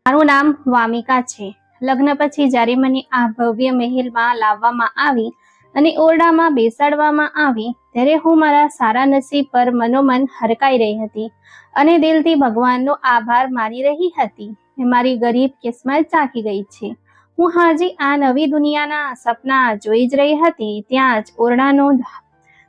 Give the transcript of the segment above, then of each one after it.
મારું નામ વામિકા છે. લગ્ન પછી જ્યારે મને આ ભવ્ય મહેલમાં લાવવામાં આવી અને ઓરડામાં બેસાડવામાં આવી ત્યારે હું મારા સારા નસીબ પર મનોમન હરકાઈ રહી હતી અને દિલથી ભગવાનનો આભાર માની રહી હતી. મારી ગરીબ કિસ્મત ચાકી ગઈ છે. હું હજી આ નવી દુનિયાના સપના જોઈ જ રહી હતી ત્યાં જ ઓરડાનો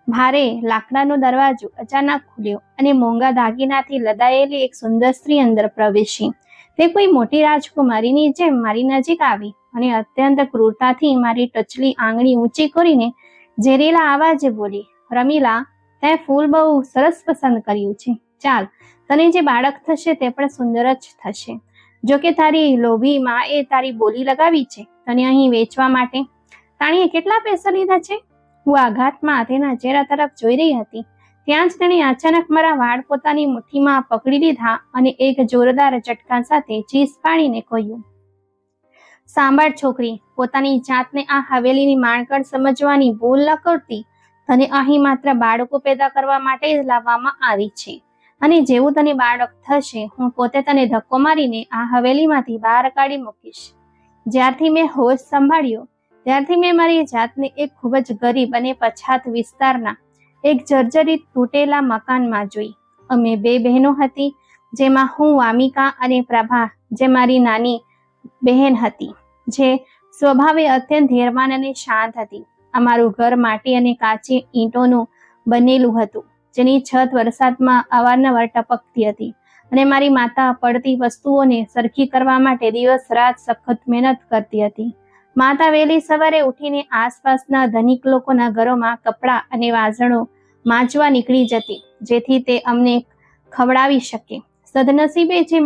ભારે લાકડાનો દરવાજો અચાનક ખુલ્યો અને મોંઘા દાગીનાથી લદાયેલી એક સુંદર સ્ત્રી અંદર પ્રવેશી. તે કોઈ મોટી રાજકુમારીની જેમ મારી નજીક આવી અને અત્યંત ક્રૂરતાથી મારી ટચલી આંગળી ઊંચી કરીને ઝેરીલા અવાજે બોલી, રમીલા, તે ફૂલ બહુ સરસ પસંદ કર્યું છે. ચાલ, તને જે બાળક થશે તે પણ સુંદર જ થશે. જોકે તારી લોભી માં એ તારી બોલી લગાવી છે તને અહીં વેચવા માટે. તાણીએ કેટલા પૈસા લીધા છે? હું આઘાતમાં તેના ચહેરા તરફ જોઈ રહી હતી. ત્યાં જ તેણે અચાનક મારા વાળ પોતાની મુઠ્ઠીમાં પકડી લીધા અને એક જોરદાર ઝટકા સાથે ચીસ પાડીને કહ્યું, સાંભળ છોકરી, પોતાની જાતને આ હવેલીની માણકડ સમજવાની ભૂલ ન કરતી. તને અહીં માત્ર બાળકો પેદા કરવા માટે જ લાવવામાં આવી છે અને જેવું તને બાળક થશે હું પોતે તને ધક્કો મારીને આ હવેલીમાંથી બહાર કાઢી મૂકીશ. જ્યારથી મેં હોશ સંભાળ્યો ત્યારથી મેં મારી જાતને એક ખૂબ જ ગરીબ અને પછાત વિસ્તારના એક જર્જરિત તૂટેલા મકાનમાં જોઈ. અમે બે બહેનો હતી, જેમાં હું વામિકા અને પ્રભા જે મારી નાની બહેન હતી, જે સ્વભાવે અત્યંત ધૈર્યવાન અને શાંત હતી. અમારું ઘર માટી અને કાચી ઈંટોનું બનેલું હતું, જેની છત વરસાદમાં અવારનવાર ટપકતી હતી અને મારી માતા પડતી વસ્તુઓને સરખી કરવા માટે દિવસ રાત સખત મહેનત કરતી હતી. માતા વહેલી સવારે ઉઠીને આસપાસના ધનિક લોકોના ઘરોમાં કપડાં અને વાસણો માંજવા નીકળી જતી, જેથી તે અમને ખવડાવી શકે. સદનસીબે જે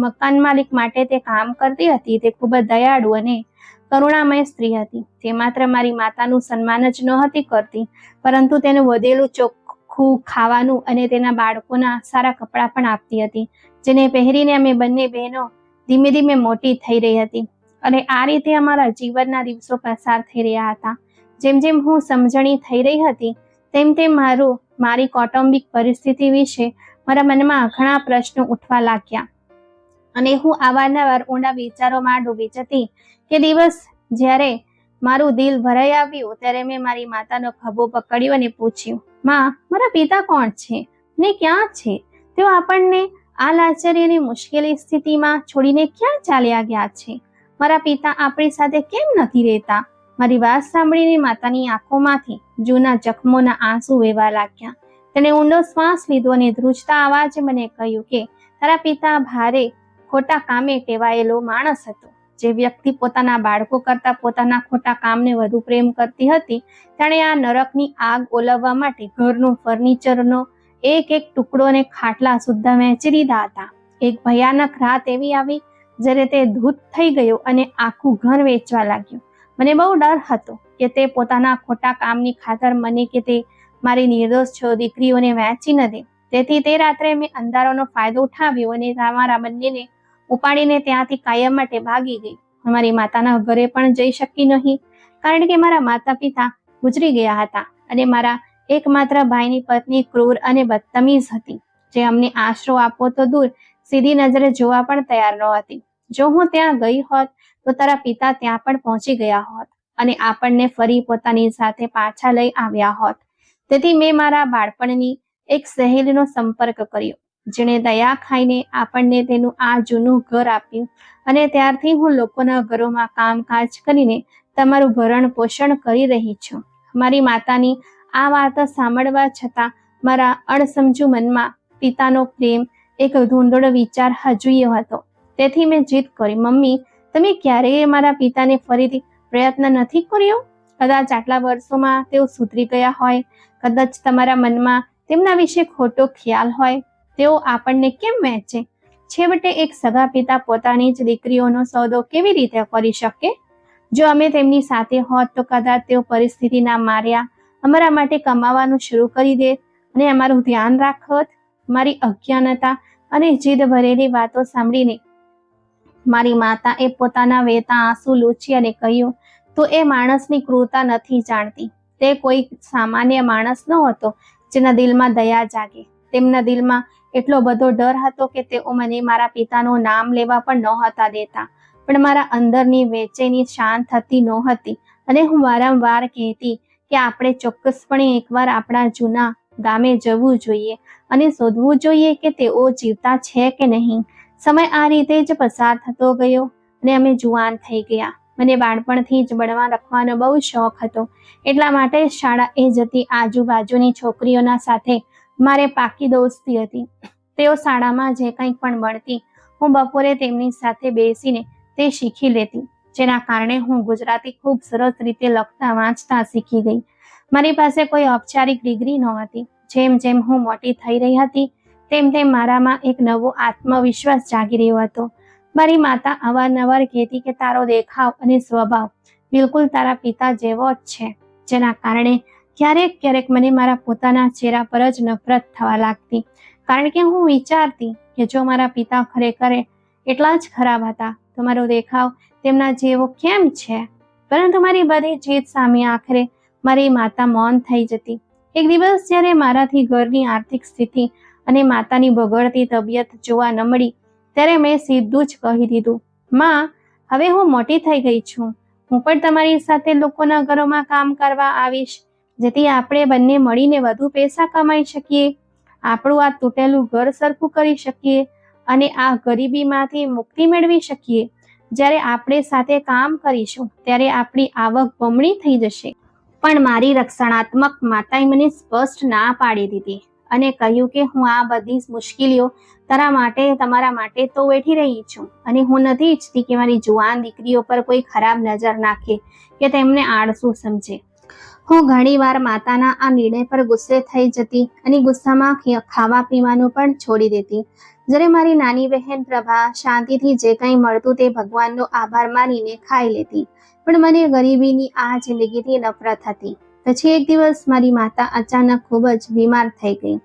મકાન માલિક માટે તે કામ કરતી હતી તે ખૂબ જ દયાળુ અને કરુણામય સ્ત્રી હતી. તે માત્ર મારી માતાનું સન્માન જ નહોતી કરતી, પરંતુ તેનું વધેલું ચોખ્ખું ખાવાનું અને તેના બાળકોના સારા કપડાં પણ આપતી હતી, જેને પહેરીને અમે બંને બહેનો ધીમે ધીમે મોટી થઈ રહી હતી. અને આ રીતે અમારા જીવનના દિવસો પસાર થઈ રહ્યા હતા. જેમ જેમ હું સમજણી થઈ રહી હતી તેમ તેમ મારી કૌટુંબિક પરિસ્થિતિ વિશે મારા મનમાં ઘણા પ્રશ્નો ઉઠવા લાગ્યા અને હું અવારનવાર ઊંડા વિચારોમાં ડૂબી જતી. કે દિવસ જ્યારે મારું દિલ ભરાઈ આવ્યું ત્યારે મેં મારી માતાનો ખભો પકડ્યો અને પૂછ્યું, માં, મારા પિતા કોણ છે ને ક્યાં છે? તેઓ આપણને આ લાચારી અને મુશ્કેલી સ્થિતિમાં છોડીને ક્યાં ચાલ્યા ગયા છે? મારા પિતા આપણી સાથે કેમ નથી રહેતા? મારી વાત સાંભળીને માતાની આંખોમાંથી જૂના જખમોના આંસુ વહેવા લાગ્યા. તેણે ઊંડો શ્વાસ લીધો અને ધ્રુજતા અવાજે મને કહ્યું કે તારા પિતા ભારે ખોટા કામે ટેવાયેલો માણસ હતો. જે વ્યક્તિ પોતાના બાળકો કરતા પોતાના ખોટા કામને વધુ પ્રેમ કરતી હતી તેણે આ નરકની આગ ઓલવવા માટે ઘરનું ફર્નિચરનો એક એક ટુકડો અને ખાટલા સુદ્ધા વહેંચી દીધા હતા. એક ભયાનક રાત એવી આવી જ્યારે તે ધૂત થઈ ગયો અને આખું ઘર વેચવા લાગ્યો. મને બહુ ડર હતો કે તે પોતાના ખોટા કામની ખાતર મને કે તે મારી નિર્દોષ દીકરીઓને વહેંચી ન દે. તેથી તે રાત્રે મેં અંધારાનો ફાયદો ઉઠાવ્યો અને તમારા બંનેને ઉપાડીને ત્યાંથી કાયમ માટે ભાગી ગઈ. મારી માતાના ઘરે પણ જઈ શકી નહીં, કારણ કે મારા માતા પિતા ગુજરી ગયા હતા અને મારા એકમાત્ર ભાઈની પત્ની ક્રૂર અને બદતમીઝ હતી, જે અમને આશરો આપવો તો દૂર સીધી નજરે જોવા પણ તૈયાર ન હતી. જો હું ત્યાં ગઈ હોત તો તારા પિતા ત્યાં પણ પહોંચી ગયા હોત અને આપણને ફરી પોતાની સાથે પાછા લઈ આવ્યા હોત. તેથી મેં મારા બાળપણની એક સહેલીનો સંપર્ક કર્યો, જેણે દયા ખાઈને આપણને તેનું આ જૂનું ઘર આપ્યું અને ત્યારથી હું લોકોના ઘરોમાં કામકાજ કરીને તમારું ભરણ પોષણ કરી રહી છું. મારી માતાની આ વાત સાંભળવા છતાં મારા અણસમજુ મનમાં પિતાનો પ્રેમ એક ધૂંધળો વિચાર હજુય હતો. તેથી મેં જીદ કરી, મમ્મી, તમે ક્યારેય મારા પિતાને ફરીથી પ્રયત્ન નથી કર્યો? કદાચ આટલા વર્ષોમાં તેઓ સુધરી ગયા હોય, કદાચ તમારા મનમાં તેમના વિશે ખોટો ખ્યાલ હોય. તેઓ આપણને કેમ વહેંચે? છેવટે એક સગા પિતા પોતાની જ દીકરીઓનો સોદો કેવી રીતે કરી શકે? જો અમે તેમની સાથે હોત તો કદાચ તેઓ પરિસ્થિતિના માર્યા અમારા માટે કમાવાનું શરૂ કરી દે અને અમારું ધ્યાન રાખત. મારી અજ્ઞાનતા અને જીદ ભરેલી વાતો સાંભળીને મારી માતાએ પોતાના વહેતા આંસુ લૂછી અને કહ્યું, તું એ માણસની ક્રૂરતા નથી જાણતી. તે કોઈ સામાન્ય માણસ ન હતો જેના દિલમાં દયા જાગે. તેમના દિલમાં એટલો બધો ડર હતો કે તેઓ મને મારા પિતાનું નામ લેવા પણ નહોતા દેતા. પણ મારા અંદરની બેચેની શાંત થતી નહોતી અને હું વારંવાર કહેતી કે આપણે ચોક્કસપણે એકવાર આપણા જૂના ગામે જવું જોઈએ અને શોધવું જોઈએ કે તેઓ જીવતા છે કે નહીં. સમય આ રીતે જ પસાર થતો ગયો અને અમે જુવાન થઈ ગયા. મને બાળપણથી જ બળવા લખવાનો બહુ શોખ હતો, એટલા માટે શાળાએ જતી આજુબાજુની છોકરીઓના સાથે મારે પાકી દોસ્તી હતી. તેઓ શાળામાં જે કંઈ પણ મળતી હું બપોરે તેમની સાથે બેસીને તે શીખી લેતી, જેના કારણે હું ગુજરાતી ખૂબ સરસ રીતે લખતા વાંચતા શીખી ગઈ. મારી પાસે કોઈ ઔપચારિક ડિગ્રી નહોતી. જેમ જેમ હું મોટી થઈ રહી હતી તેમ તેમ મારામાં એક નવો આત્મવિશ્વાસ જાગી રહ્યો હતો. મારી માતા અવારનવાર કહેતી કે તારો દેખાવ અને સ્વભાવ બિલકુલ તારા પિતા જેવો જ છે, જેના કારણે ક્યારેક ક્યારેક મને મારા પોતાના ચહેરા પર જ નફરત થવા લાગતી, કારણ કે હું વિચારતી કે જો મારા પિતા ખરેખર એટલા જ ખરાબ હતા તો મારો દેખાવ તેમના જેવો કેમ છે. પરંતુ મારી બધી જીત સામે આખરે મારી માતા મૌન થઈ જતી. એક દિવસ જ્યારે મારાથી ઘરની આર્થિક સ્થિતિ અને માતાની બગડતી તબિયત જોવા ન મળી ત્યારે મેં સીધું જ કહી દીધું, માં, હવે હું મોટી થઈ ગઈ છું. હું પણ તમારી સાથે લોકોના ઘરોમાં કામ કરવા આવીશ, જેથી આપણે બંને મળીને વધુ પૈસા કમાઈ શકીએ, આપણું આ તૂટેલું ઘર સરખું કરી શકીએ અને આ ગરીબીમાંથી મુક્તિ મેળવી શકીએ. જ્યારે આપણે સાથે કામ કરીશું ત્યારે આપણી આવક બમણી થઈ જશે. પણ મારી રક્ષણાત્મક માતાએ મને સ્પષ્ટ ના પાડી દીધી અને કહ્યું કે હું આ બધી મુશ્કેલીઓ તમારા માટે તો વેઠી રહી છું અને હું નથી ઈચ્છતી કે મારી જુવાન દીકરીઓ પર કોઈ ખરાબ નજર નાખે કે તેમને આળસુ સમજે. હું ઘણીવાર માતાના આ નિર્ણય પર ગુસ્સે થઈ જતી અને ગુસ્સામાં ખાવા પીવાનું પણ છોડી દેતી. જ્યારે મારી નાની બહેન પ્રભા શાંતિથી જે કંઈ મળતું તે ભગવાનનો આભાર માનીને ખાઈ લેતી, પણ મને ગરીબીની આ જિંદગીથી નફરત હતી. પછી એક દિવસ મારી માતા અચાનક ખૂબ જ બીમાર થઈ ગઈ.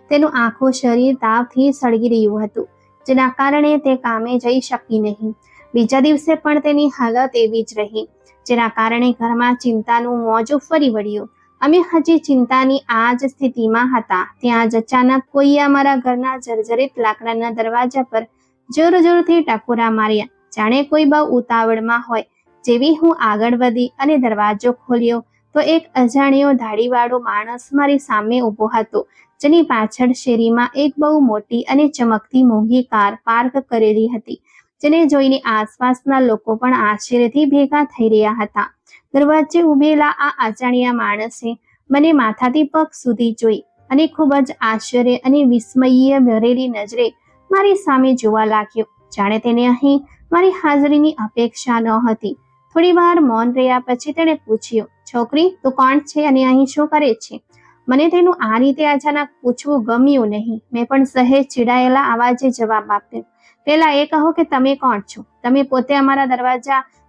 તેનું આખું શરીર તાવથી સળગી રહ્યું હતું, જેના કારણે તે કામે જઈ શકી નહીં. બીજા દિવસે પણ તેની હાલત એવી જ રહી, જેના કારણે ઘરમાં ચિંતાનું મોજું ફરી વળ્યું. અમે હજી ચિંતાની આ જ સ્થિતિમાં હતા ત્યાં જ અચાનક કોઈએ અમારા ઘરના જર્જરિત લાકડાના દરવાજા પર જોર જોરથી ટકોરા માર્યા, જાણે કોઈ બહુ ઉતાવળમાં હોય. જેવી હું આગળ વધી અને દરવાજો ખોલ્યો તો એક અજાણ્યો દાઢીવાળો માણસ મારી સામે ઊભો હતો, જેની પાછળ શેરીમાં એક બહુ મોટી અને ચમકતી મોંઘી કાર પાર્ક કરેલી હતી, જેને જોઈને આસપાસના લોકો પણ આશ્ચર્યથી ભેગા થઈ રહ્યા હતા. દરવાજે ઉભેલા આ અજાણ્યા માણસે મને માથાથી પગ સુધી જોઈ અને ખૂબ જ આશ્ચર્ય અને વિસ્મયે ભરેલી નજરે મારી સામે જોવા લાગ્યો, જાણે તેને અહીં મારી હાજરીની અપેક્ષા ન હતી. થોડી વાર મૌન રહ્યા પછી તેણે પૂછ્યું, છોકરી, તું કોણ છે અને અહીં શું કરે છે? મને તેનું આ રીતે અચાનક પૂછવું ગમ્યું નહીં. મેં પણ સહેજ ચીડાયેલા અવાજે જવાબ આપ્યો, પહેલા એ કહો કે તમે કોણ છો? તમે પોતે અમારા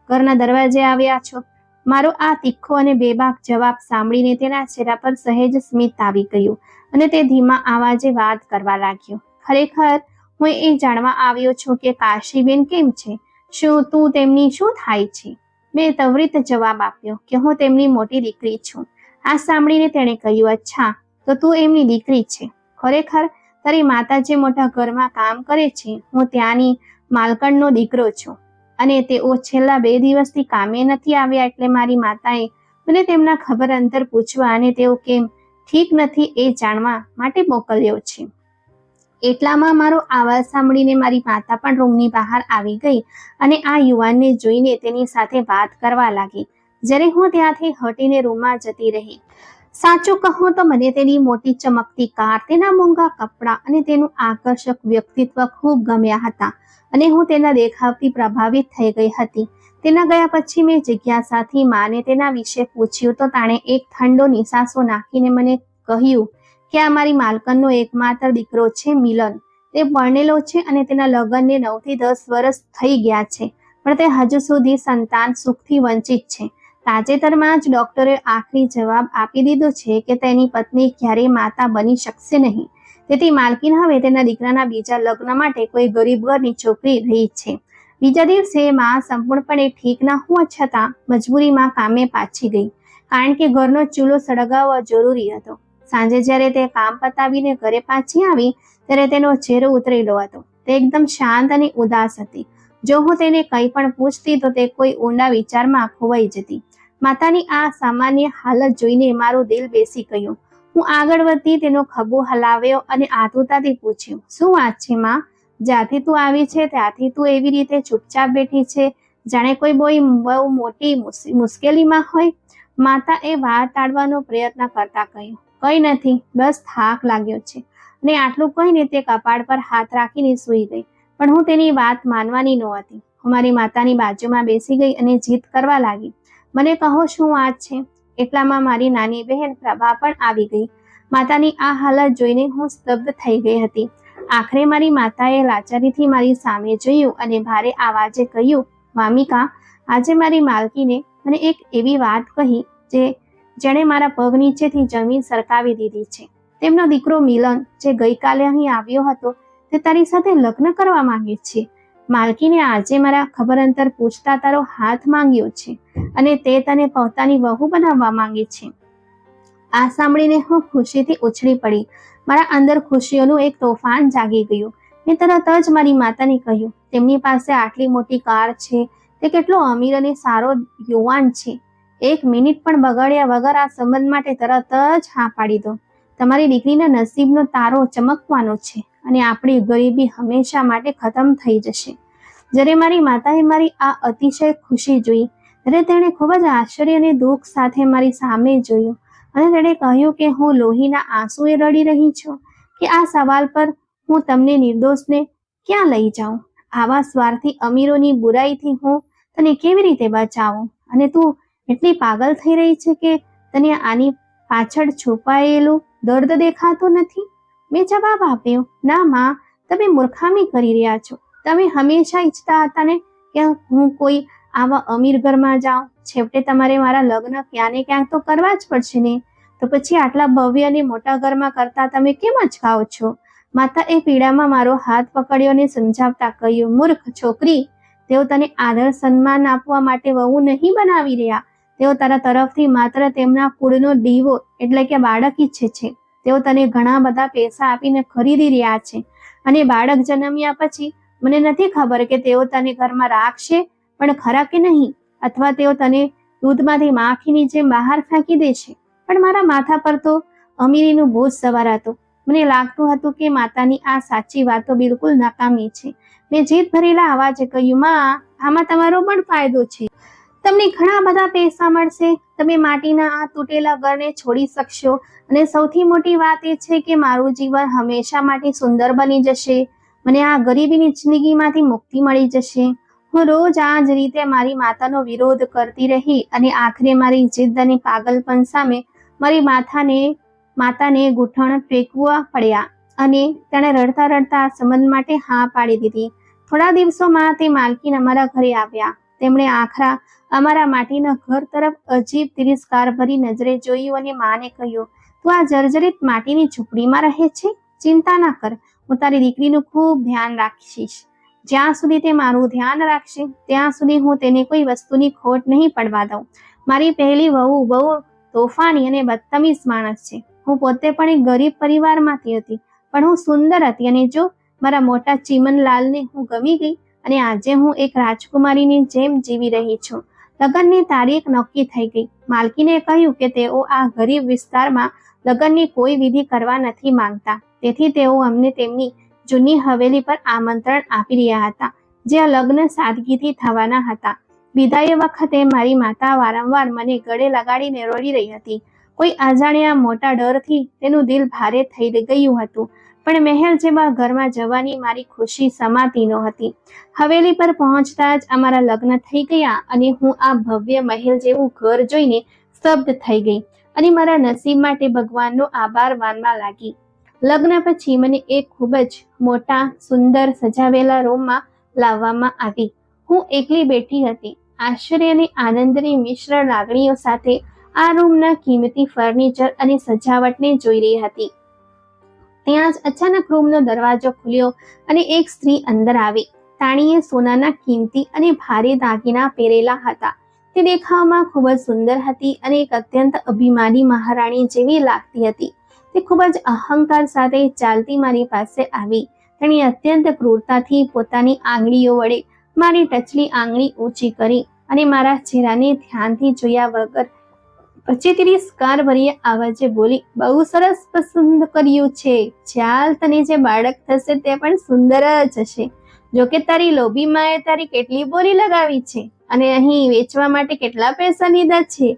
ઘરના દરવાજે આવ્યા છો? મારો આ તીખો અને બેબાક જવાબ સાંભળીને તેના ચહેરા પર સહેજ સ્મિત આવી ગયું અને તે ધીમા અવાજે વાત કરવા લાગ્યો, ખરેખર હું એ જાણવા આવ્યો છું કે કાશીબેન કેમ છે? શું તું તેમની શું થાય છે? મેં ત્વરિત જવાબ આપ્યો કે હું તેમની મોટી દીકરી છું. આ સાંભળીને તેણે કહ્યું, અચ્છા, તો તું એમની દીકરી છે. ખરેખર તારી માતા જે મોટા ઘરમાં કામ કરે છે, હું ત્યાંની માલકણનો દીકરો છું અને તેઓ છેલ્લા 2 દિવસથી કામે નથી આવ્યા, એટલે મારી માતાએ મને તેમના ખબર અંતર પૂછવા અને તેઓ કેમ ઠીક નથી એ જાણવા માટે મોકલ્યો છે. એટલામાં મારો અવાજ સાંભળીને મારી માતા પણ રૂમની બહાર આવી ગઈ અને આ યુવાનને જોઈને તેની સાથે વાત કરવા લાગી, જ્યારે હું ત્યાંથી હટીને રૂમમાં જતી રહી. સાચું કહું તો મને તેની મોટી ચમકતી કાર, તેના મોંઘા કપડાં અને તેનું આકર્ષક વ્યક્તિત્વ ખૂબ ગમ્યા હતા અને હું તેના દેખાવથી પ્રભાવિત થઈ ગઈ હતી. તેના ગયા પછી મેં જિજ્ઞાસાથી માને તેના વિશે પૂછ્યું તો તાણે એક ઠંડો નિસાસો નાખીને મને કહ્યું કે આ મારી માલકનનો એકમાત્ર દીકરો છે, મિલન. તે પરણેલો છે અને તેના લગ્નને 9 થી 10 વર્ષ થઈ ગયા છે, પણ તે હજુ સુધી સંતાન સુખથી વંચિત છે. તાજેતરમાં જ ડોક્ટરે આખરી જવાબ આપી દીધો છે કે તેની પત્ની ક્યારેય માતા બની શકશે નહીં, તેથી માલકીન હવે તેના દીકરાના બીજા લગ્ન માટે કોઈ ગરીબ ઘરની છોકરી રહી છે. બીજા દિવસે માં સંપૂર્ણપણે ઠીક ન હોવા છતાં મજબૂરીમાં કામે પાછી ગઈ, કારણ કે ઘરનો ચૂલો સળગાવવો જરૂરી હતો. સાંજે જ્યારે તે કામ પતાવીને ઘરે પાછી આવી ત્યારે તેનો ચહેરો ઉતરેલો હતો. તે એકદમ શાંત અને ઉદાસ હતી. જો હું તેને કંઈ પણ પૂછતી તો તે કોઈ ઊંડા વિચારમાં ખોવાઈ જતી. માતાની આ સામાન્ય હાલત જોઈને મારું દિલ બેસી ગયું. હું આગળ વધતી તેનો ખભો હલાવ્યો અને આતુરતાથી પૂછ્યું, શું વાત છે માં? જ્યાંથી તું આવી છે ત્યાંથી તું એવી રીતે ચૂપચાપ બેઠી છે, જાણે કોઈ બહુ મોટી મુશ્કેલીમાં હોય. માતાએ વાત ટાળવાનો પ્રયત્ન કરતા કહ્યું, કંઈ નથી, બસ થાક લાગ્યો છે. અને આટલું કહીને તે કપાળ પર હાથ રાખીને સૂઈ ગઈ. પણ હું તેની વાત માનવાની નહોતી. હું મારી માતાની બાજુમાં બેસી ગઈ અને જીદ કરવા લાગી, મને કહો શું વાત છે? એટલામાં મારી નાની બહેન પ્રભા પણ આવી ગઈ. માતાની આ હાલત જોઈને હું સ્તબ્ધ થઈ ગઈ હતી. આખરે મારી માતાએ લાચારીથી મારી સામે જોયું અને ભારે આવાજે કહ્યું, વામિકા, આજે મારી માલકીને મને એક એવી વાત કહી જેણે મારા પગ નીચેથી જમીન સરકાવી દીધી છે. તેમનો દીકરો મિલન, જે ગઈકાલે અહીં આવ્યો હતો, તે તારી સાથે લગ્ન કરવા માંગે છે. માલકીને આજે મારા ખબર અંતર પૂછતા તારો હાથ માંગ્યો છે અને તે તને પોતાની વહુ બનાવવા માંગે છે. આ સાંભળીને હું ખુશીથી ઉછળી પડી. મારા અંદર ખુશીઓનું એક તોફાન જાગી ગયું. મેં તરત જ મારી માતાને કહ્યું, તેમની પાસે આટલી મોટી કાર છે, તે કેટલો અમીર અને સારો યુવાન છે. એક મિનિટ પણ બગાડ્યા વગર આ સંબંધ માટે તરત જ હા પાડી દો. તમારી દીકરીના નસીબનો તારો ચમકવાનો છે અને આપણી ગરીબી હંમેશા માટે ખતમ થઈ જશે. જ્યારે મારી માતાએ મારી આ અતિશય ખુશી જોઈ ત્યારે તેણે ખૂબ જ આશ્ચર્ય અને દુઃખ સાથે મારી સામે જોયું અને તેણે કહ્યું કે હું લોહીના આંસુએ રડી રહી છું કે આ સવાલ પર હું તમને નિર્દોષને ક્યાં લઈ જાઉં? આવા સ્વાર્થી અમીરોની બુરાઈથી હું તને કેવી રીતે બચાવું? અને તું એટલી પાગલ થઈ રહી છે કે તને આની પાછળ છુપાયેલું દર્દ દેખાતું નથી? મેં જવાબ આપ્યો, ના માં, તમે મૂર્ખામી કરી રહ્યા છો. તમે હંમેશા ઈચ્છતા હતા ને કે હું કોઈ આવા અમીર ઘરમાં જાઉં. છેવટે તમારે મારા લગ્ન ક્યાં ને ક્યાંક તો કરવા જ પડશે ને. તો પછી આટલા ભવ્ય અને મોટા ઘરમાં કરતા તમે કેમ અચકાઓ છો? માતાએ પીડામાં મારો હાથ પકડ્યો અને સમજાવતા કહ્યું, મૂર્ખ છોકરી, તેઓ તને આદર સન્માન આપવા માટે વહુ નહીં બનાવી રહ્યા. તેઓ તારા તરફથી માત્ર તેમના કુળનો દીવો એટલે કે બાળક ઈચ્છે છે. તેઓ તને ઘણા બધા પૈસા આપીને ખરીદી રહ્યા છે અને બાળક જન્મ્યા પછી મને નથી ખબર કે તેઓ તને ઘરમાં રાખશે પણ ખરા કે નહીં, અથવા તેઓ તને દૂધમાંથી માખીની જેમ બહાર ફેંકી દેશે. પણ મારા માથા પર તો અમીરીનું બોજ સવાર હતું. મને લાગતું હતું કે માતાની આ સાચી વાતો બિલકુલ નકામી છે. મેં જીદ ભરેલા અવાજે કહ્યું, માં, આમાં તમારો પણ ફાયદો છે. તમને ઘણા બધા પૈસા મળશે. તમે માટીના આ તૂટેલા ઘરને છોડી શકશો અને સૌથી મોટી વાત એ છે કે મારું જીવન હંમેશા માટે સુંદર બની જશે. મને આ ગરીબીની જિંદગીમાંથી મુક્તિ મળી જશે. હું રોજ આ જ રીતે મારી માતાનો વિરોધ કરતી રહી અને આખરે મારી જીદ અને પાગલપન સામે મારી માતાને ગૂંઠણ ટેકવવા પડ્યા અને તેણે રડતા રડતા આ સંબંધ માટે હા પાડી દીધી. થોડા દિવસોમાં તે માલકીન અમારા ઘરે આવ્યા. તેમણે આખરા અમારા માટીના ઘર તરફ અજીબ તિરસ્કાર ભરી નજરે જોયું અને માને કહ્યું, તું આ જર્જરિત માટીની ઝૂંપડીમાં રહે છે? ચિંતા ના કર, હું તારી દીકરીનું ખૂબ ધ્યાન રાખીશ. જ્યાં સુધી તે મારું ધ્યાન રાખશે ત્યાં સુધી હું તેને કોઈ વસ્તુની ખોટ નહીં પડવા દઉં. મારી પહેલી વહુ બહુ તોફાની અને બદતમીઝ માણસ છે. હું પોતે પણ એક ગરીબ પરિવારમાંથી હતી, પણ હું સુંદર હતી અને જો મારા મોટા ચીમનલાલને હું ગમી ગઈ અને આજે હું એક રાજકુમારીની જેમ જીવી રહી છું. લગ્નની તારીખ નક્કી થઈ ગઈ. માલકીને કહ્યું કે તેઓ આ ગરીબ વિસ્તારમાં લગ્નની કોઈ વિધિ કરવા નથી માંગતા, તેથી તેઓ અમને તેમની જૂની હવેલી પર આમંત્રણ આપી રહ્યા હતા, જ્યાં લગ્ન સાદગીથી થવાના હતા. વિદાય વખતે મારી માતા વારંવાર મને ગળે લગાડીને રડી રહી હતી. કોઈ અજાણ્યા મોટા ડરથી તેનું દિલ ભારે થઈ ગયું હતું. પણ મહેલ જેવા ઘરમાં જવાની મારી ખુશી સમાતી નહોતી. હવેલી પર પહોંચતા જ અમારા લગ્ન થઈ ગયા અને હું આ ભવ્ય મહેલ જેવું ઘર જોઈને સ્તબ્ધ થઈ ગઈ અને મારા નસીબ માટે ભગવાનનો આભાર માનવા લાગી. લગ્ન પછી મને એક ખૂબ જ મોટા સુંદર સજાવેલા રૂમમાં લાવવામાં આવી. હું એકલી બેઠી હતી. આશ્ચર્ય અને આનંદની મિશ્ર લાગણીઓ સાથે આ રૂમના કિંમતી ફર્નિચર અને સજાવટને જોઈ રહી હતી. ત્યાં જ અચાનક રૂમનો દરવાજો ખુલ્યો અને એક સ્ત્રી અંદર આવી. તાણીએ સોનાના કિંમતી અને ભારે દાગીના પહેરેલા હતા. તે દેખાવમાં ખૂબ જ સુંદર હતી અને એક અત્યંત અભિમાની મહારાણી જેવી લાગતી હતી. તે ખૂબ જ અહંકાર સાથે ચાલતી મારી પાસે આવી. તેણે અત્યંત ક્રૂરતાથી પોતાની આંગળીઓ વડે મારી ટચલી આંગળી ઊંચી કરી અને મારા ચહેરાને ધ્યાનથી જોયા વગર 25-30 ભર્યા અવાજે બોલી, બહુ સરસ પસંદ કર્યું છે. ચાલ, તને જે બાળક થશે તે પણ સુંદર જ હશે. જોકે તારી લોભી માએ તારી કેટલી બોલી લગાવી છે અને અહીં વેચવા માટે કેટલા પૈસા લીધા છે.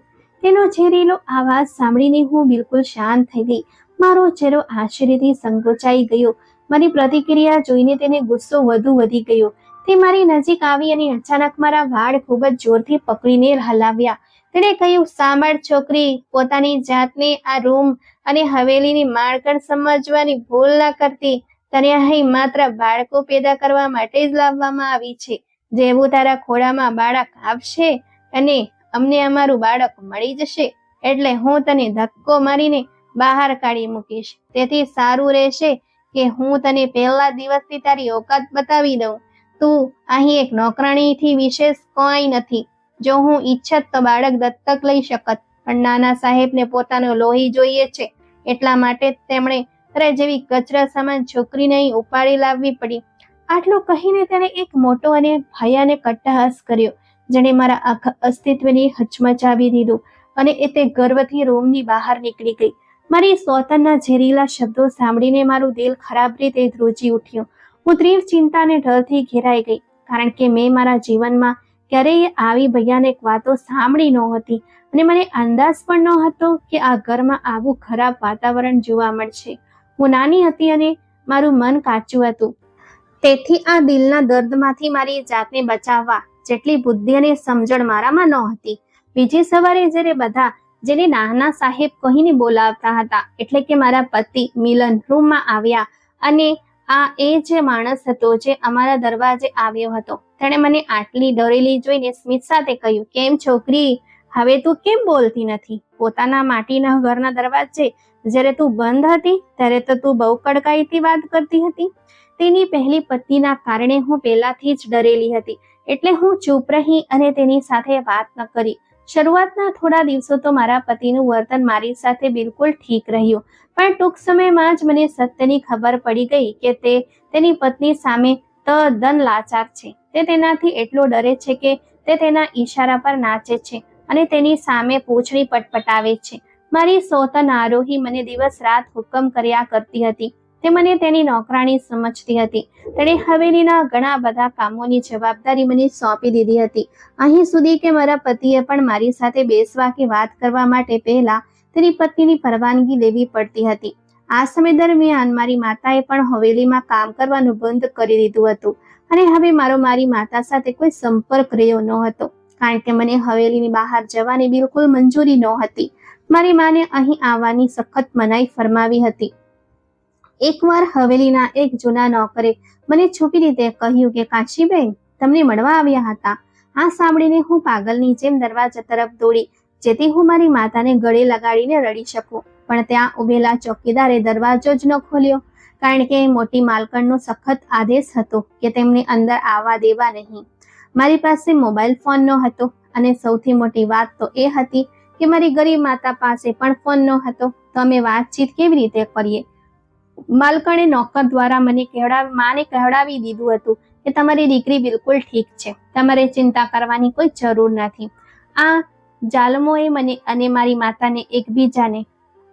તેનો ઝેરીલો આવાજ સાંભળીને હું બિલકુલ શાંત થઈ ગઈ. મારો ચહેરો આશ્ચર્યથી સંકોચાઈ ગયો. મારી પ્રતિક્રિયા જોઈને તેને ગુસ્સો વધુ વધી ગયો. તે મારી નજીક આવી અને અચાનક મારા વાળ ખૂબ જ જોરથી પકડીને હલાવ્યા. તેણે કહ્યું, સાંભળ છોકરી, પોતાની જાતને આ રૂમ અને હવેલીની માળખણ સમજવાની ભૂલ ના કરતી. તને અહીં માત્ર બાળકો પેદા કરવા માટે જ લાવવામાં આવી છે. જેવું તારા ખોળામાં બાળક આવશે અને અમને અમારું બાળક મળી જશે એટલે હું તને ધક્કો મારીને બહાર કાઢી મૂકીશ. તેથી સારું રહેશે કે હું તને પહેલા દિવસથી તારી ઓકાત બતાવી દઉં. તું અહીં એક નોકરાણીથી વિશેષ કોઈ નથી. જો હું ઈચ્છત તો બાળક દત્તક લઈ શકત, પણ નાના સાહેબને પોતાનો લોહી જોઈએ છે. એટલા માટે તેમણે તારે જેવી કચરા સમાન છોકરીને અહીં ઉપાડી લાવવી પડી. આટલું કહીને તેણે એક મોટો અને ભયાનક અટ્ટહાસ કર્યો, જેણે મારા આખા અસ્તિત્વને હચમચાવી દીધું અને તે ગર્વથી રૂમની બહાર નીકળી ગઈ. મારી સોતનના ઝેરીલા શબ્દો સાંભળીને મારું દિલ ખરાબ રીતે ધ્રુજી ઉઠ્યું. હું તીવ્ર ચિંતા અને ડરથી ઘેરાઈ ગઈ, કારણ કે મેં મારા જીવનમાં ક્યારેય આવી ભયાનક વાતો સાંભળી નહોતી અને મને અંદાજ પણ નહોતો કે આ ઘરમાં આવું ખરાબ વાતાવરણ જોવા મળશે. હું નાની હતી અને મારું મન કાચું હતું, તેથી આ દિલના દર્દમાંથી મારી જાતને બચાવવા જેટલી બુદ્ધિ અને સમજણ મારામાં નહોતી. બીજી સવારે જ્યારે બધા જેને નાના સાહેબ કહીને બોલાવતા હતા, એટલે કે મારા પતિ મિલન રૂમમાં આવ્યા અને આ એ જ માણસ હતો જે અમારા દરવાજે આવ્યો હતો. તેણે મને આટલી ડરેલી જોઈને સ્મિત સાથે કહ્યું, કેમ છોકરી, હવે તું કેમ બોલતી નથી? પોતાના માટીના ઘરના દરવાજે જ્યારે તું બંધ હતી ત્યારે તો તું બહુ કડકાઈથી વાત કરતી હતી. તેની પહેલી પત્નીના કારણે હું પહેલાથી જ ડરેલી હતી, એટલે હું ચૂપ રહી અને તેની સાથે વાત ન કરી. શરૂઆતના થોડા દિવસો તો મારા પતિનું વર્તન મારી સાથે બિલકુલ ઠીક રહ્યું, પણ ટૂંક સમયમાં જ મને સત્યની ખબર પડી ગઈ કે તે તેની પત્ની સામે તદ્દન લાચાર છે. તે તેનાથી એટલો ડરે છે કે તે તેના ઈશારા પર નાચે છે અને તેની સામે પૂંછડી પટપટાવે છે. મારી સોતન આરોહી મને દિવસ રાત હુકમ કર્યા કરતી હતી. તે મને તેની નોકરાણી સમજતી હતી. તેણે હવેલીના ઘણા બધા કામોની જવાબદારી મને સોંપી દીધી હતી. અહીં સુધી કે મારા પતિએ પણ મારી સાથે બેસવા કે વાત કરવા માટે પહેલા તેની પત્નીની પરવાનગી લેવી પડતી હતી. આ સમય દરમિયાન મારી માતાએ પણ હવેલીમાં કામ કરવાનું બંધ કરી દીધું હતું અને હવે મારી માતા સાથે કોઈ સંપર્ક રહ્યો ન હતો, કારણ કે મને હવેલીની બહાર જવાની બિલકુલ મંજૂરી નહોતી. મારી માને અહીં આવવાની સખત મનાઈ ફરમાવી હતી. એકવાર હવેલીના એક જૂના નોકરે મને છુપી રીતે કહ્યું કે કાશીબેન તમને મળવા આવ્યા હતા. આ સાંભળીને હું પાગલની જેમ દરવાજા તરફ દોડી, જેથી હું મારી માતાને ગળે લગાડીને રડી શકું. પણ ત્યાં ઉભેલા ચોકીદારે દરવાજો જ ન ખોલ્યો, કારણ કે મોટી માલકણનો સખત આદેશ હતો કે તેમને અંદર આવવા દેવા નહીં. મારી પાસે મોબાઈલ ફોન ન હતો અને સૌથી મોટી વાત તો એ હતી કે મારી ગરીબ માતા પાસે પણ ફોન ન હતો. તો અમે વાતચીત કેવી રીતે કરીએ? માલકણે નોકર દ્વારા માને કહેવડાવી દીધું હતું કે તમારી દીકરી બિલકુલ ઠીક છે, તમારે ચિંતા કરવાની કોઈ જરૂર નથી. આ જાલમોએ મને અને મારી માતાને એકબીજાને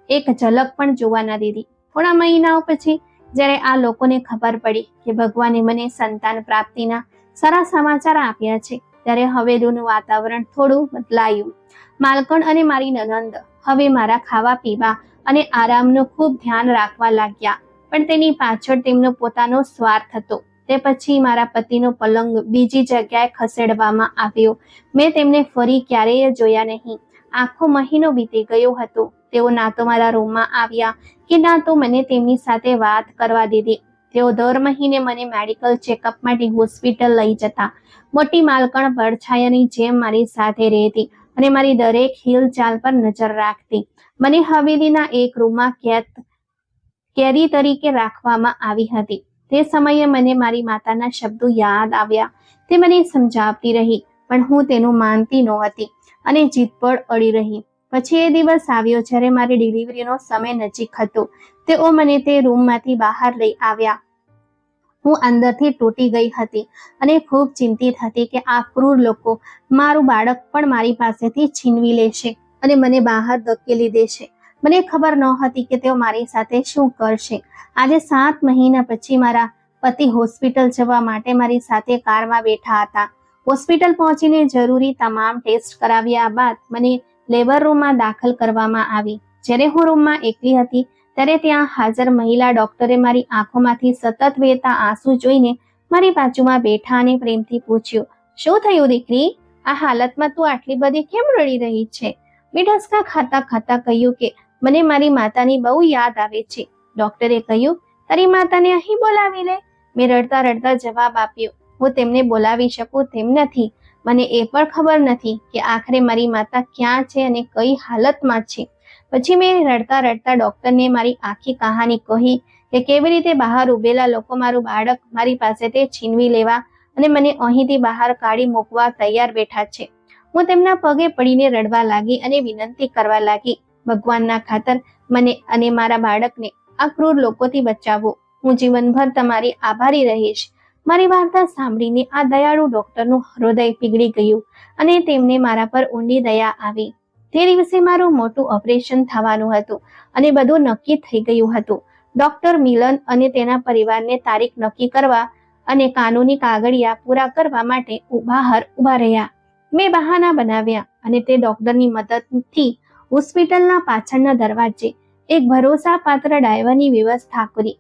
એક ઝલક પણ જોવા ન દીધી. થોડા મહિનાઓ પછી જ્યારે આ લોકોને ખબર પડી કે ભગવાને મને સંતાન પ્રાપ્તિના સારા સમાચાર આપ્યા છે, ત્યારે હવેલીનું વાતાવરણ થોડું બદલાયું. માલકણ અને મારી નનંદ હવે મારા ખાવા પીવા અને આરામનું ખૂબ ધ્યાન રાખવા લાગ્યા, પણ તેની પાછળ તેમનો પોતાનો સ્વાર્થ હતો. તે પછી મારા પતિનો પલંગ બીજી જગ્યાએ ખસેડવામાં આવ્યો. મેં તેમને ફરી ક્યારેય જોયા નહીં. આખો મહિનો વીતી ગયો હતો. તેઓ ના તો મારા રૂમમાં આવ્યા કે ના તો મને તેમની સાથે વાત કરવા દીધી. તેઓ દર મહિને મને મેડિકલ ચેકઅપ માટે હોસ્પિટલ લઈ જતા. મોટી માલકણ પડછાયાની જેમ મારી સાથે રહેતી અને મારી દરેક હિલચાલ પર નજર રાખતી. મને હવેલીના એક રૂમમાં કેદી તરીકે રાખવામાં આવી હતી. તે સમયે મને મારી માતાના શબ્દો યાદ આવ્યા. તે મને સમજાવતી રહી, પણ હું તેનું માનતી નહોતી અને જીદ પર અડી રહી. પછી એ દિવસ આવ્યો જ્યારે મારી ડિલિવરીનો સમય નજીક હતો. તેઓ મને તે રૂમમાંથી બહાર લઈ આવ્યા. હું અંદરથી તૂટી ગઈ હતી અને ખૂબ ચિંતિત હતી કે આ ક્રૂર લોકો મારું બાળક પણ મારી પાસેથી છીનવી લેશે અને મને બહાર ધકેલી દેશે. મને ખબર નહોતી કે તેઓ મારી સાથે શું કરશે. આજે 7 મહિના પછી મારા પતિ હોસ્પિટલ જવા માટે મારી સાથે કારમાં બેઠા હતા. હોસ્પિટલ પહોંચીને જરૂરી તમામ ટેસ્ટ કરાવ્યા બાદ મને લેબર રૂમમાં દાખલ કરવામાં આવી. જ્યારે હું રૂમમાં એકલી હતી ત્યારે ત્યાં હાજર મહિલા ડોક્ટરે મારી આંખોમાંથી સતત વહેતા આંસુ જોઈને મારી બાજુમાં બેઠા અને પ્રેમથી પૂછ્યું, શું થયું દીકરી? આ હાલતમાં તું આટલી બધી કેમ રડી રહી છે? મેં ઢસકા ખાતા ખાતા કહ્યું કે મને મારી માતાની બહુ યાદ આવે છે. ડોક્ટરે કહ્યું, તારી માતાને અહીં બોલાવી લે. મેં રડતા રડતા જવાબ આપ્યો, હું તેમને બોલાવી શકું તેમ નથી. મને એ પણ ખબર નથી કે આખરે મારી માતા ક્યાં છે અને કઈ હાલતમાં છે. પછી મેં રડતા રડતા ડોક્ટરને મારી આખી કહાની કહી કે કેવી રીતે બહાર ઉભેલા લોકો મારું બાળક મારી પાસેથી છીનવી લેવા અને મને અહીંથી બહાર કાઢી મૂકવા તૈયાર બેઠા છે. હું તેમના પગે પડીને રડવા લાગી અને વિનંતી કરવા લાગી, ભગવાનના ખાતર મને અને મારા બાળકને આ ક્રૂર લોકોથી બચાવો. હું જીવનભર તમારી આભારી રહીશ. મારી વાર્તા સાંભળીને આ દયાળુ ડોક્ટરનું હૃદય પીગળી ગયું અને તેમને મારા પર ઊંડી દયા આવી. તે દિવસે મારું મોટું ઓપરેશન થવાનું હતું અને બધું નક્કી થઈ ગયું હતું. ડોક્ટર મિલન અને તેના પરિવારને તારીખ નક્કી કરવા અને કાનૂની કાગળિયા પૂરા કરવા માટે બહાર ઊભા રહ્યા. મેં બહાના બનાવ્યા અને તે ડોક્ટરની મદદથી હોસ્પિટલના પાછળના દરવાજે એક ભરોસાપાત્ર ડ્રાઈવરની વ્યવસ્થા કરી.